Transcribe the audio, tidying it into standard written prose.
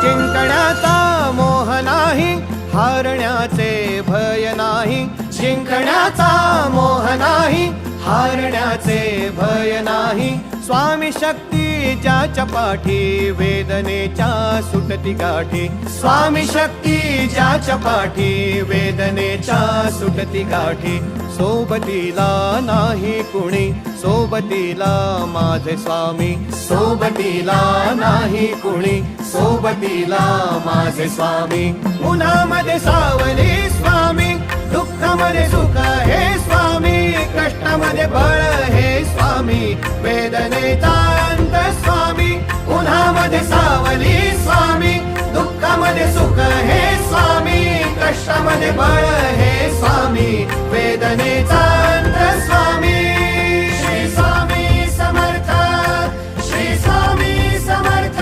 जिंकण्याचा मोह नाही, हारण्याचे भय नाही. जिंकण्याचा मोह नाही, हारण्याचे भय नाही. स्वामी शक्ती ज्याच्या पाठी, वेदनेच्या सुटती गाठी. स्वामी शक्ती ज्याच्या पाठी, वेदनेच्या सुटती गाठी. सोबतीला नाही कुणी, सोबतीला माझे स्वामी. सोबतीला नाही कुणी, सोबतीला माझे स्वामी. उन्हामध्ये सावली स्वामी, दुःखामध्ये सुख हे स्वामी. कष्टामध्ये बळ हे स्वामी, वेदनेचा अंत स्वामी. उन्हामध्ये सावली स्वामी, दुःखामध्ये सुख हे स्वामी. कष्टामध्ये बळ हे स्वामी, वेदनेचा